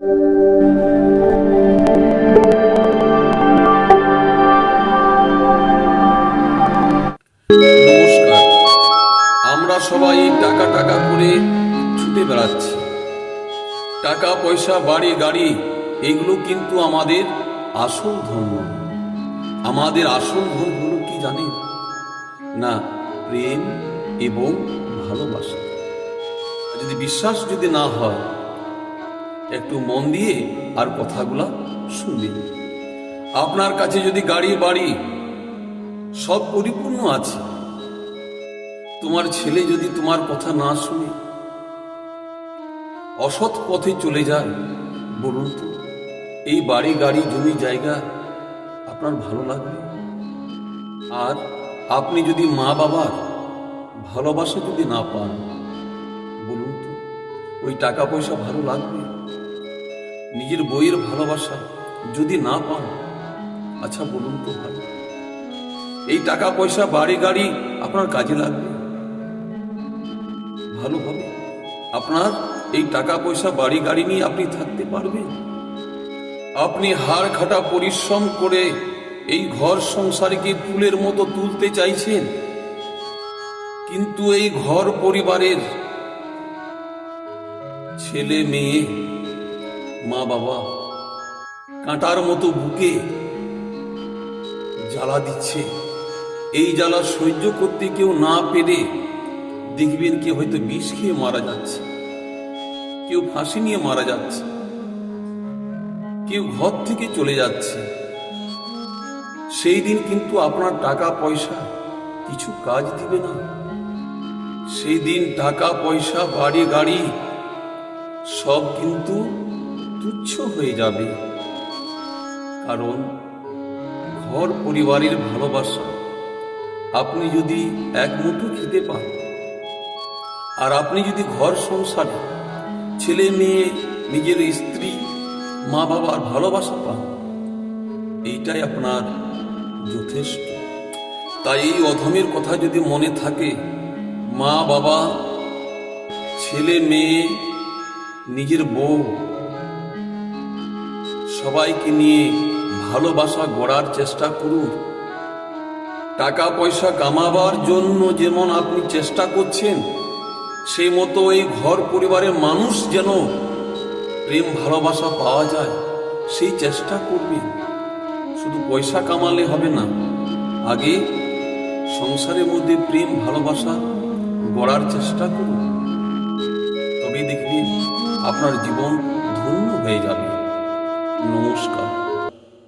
নমস্কার। আমরা সবাই টাকা টাকা করে ছুটে বেড়াচ্ছি। টাকা পয়সা বাড়ি গাড়ি এগুলো কিন্তু আমাদের আসল ধর্ম। আমাদের আসল ধন হলো কি জানেন? না, প্রেম এবং ভালোবাসা। যদি বিশ্বাস যদি না হয়, একটু মন দিয়ে আর কথাগুলা শুনবেন। আপনার কাছে যদি গাড়ি বাড়ি সব পরিপূর্ণ আছে, তোমার ছেলে যদি তোমার কথা না শুনে অসৎ পথে চলে যায়, বলুন তো এই বাড়ি গাড়ি জমি জায়গা আপনার ভালো লাগবে? আর আপনি যদি মা বাবার ভালোবাসা যদি না পান, বলুন তো ওই টাকা পয়সা ভালো লাগবে? নিজের বইয়ের ভালোবাসা যদি না পান, আচ্ছা বলুন তো ভালো, এই টাকা পয়সা বাড়ি গাড়ি আপনার কাজে লাগবে? ভালো হবে? আপনার এই টাকা পয়সা বাড়ি গাড়ি নিয়ে আপনি থাকতে পারবেন? আপনি হাড় খাটা পরিশ্রম করে এই ঘর সংসারকে ফুলের মতো তুলতে চাইছেন, কিন্তু এই ঘর পরিবারের ছেলে মেয়ে মা বাবা কাঁটার মতো বুকে জ্বালা দিচ্ছে। এই জ্বালা সহ্য করতে কেউ না পেরে দেখবেন কেউ হয়তো বিষ খেয়ে মারা যাচ্ছে, কেউ ফাঁসি নিয়ে মারা যাচ্ছে, কেউ ঘর থেকে চলে যাচ্ছে। সেই দিন কিন্তু আপনার টাকা পয়সা কিছু কাজ দিবে না। সেই দিন টাকা পয়সা বাড়ি গাড়ি সব কিন্তু তুচ্ছ হয়ে যাবে। কারণ ঘর পরিবারের ভালোবাসা আপনি যদি এক মুঠো খেতে পান, আর আপনি যদি ঘর সংসারে ছেলে মেয়ে নিজের স্ত্রী মা বাবার ভালোবাসা পান, এইটাই আপনার যথেষ্ট। তাই এই অধমের কথা যদি মনে থাকে, মা বাবা ছেলে মেয়ে নিজের বউ সবাইকে নিয়ে ভালোবাসা গড়ার চেষ্টা করুন। টাকা পয়সা কামাবার জন্য যেমন আপনি চেষ্টা করছেন, সেই মতো এই ঘর পরিবারের মানুষ যেন প্রেম ভালোবাসা পাওয়া যায়, সেই চেষ্টা করবেন। শুধু পয়সা কামালে হবে না, আগে সংসারের মধ্যে প্রেম ভালোবাসা গড়ার চেষ্টা করুন। তবে দেখবেন আপনার জীবন ধন্য হয়ে যাবে। নমস্কার।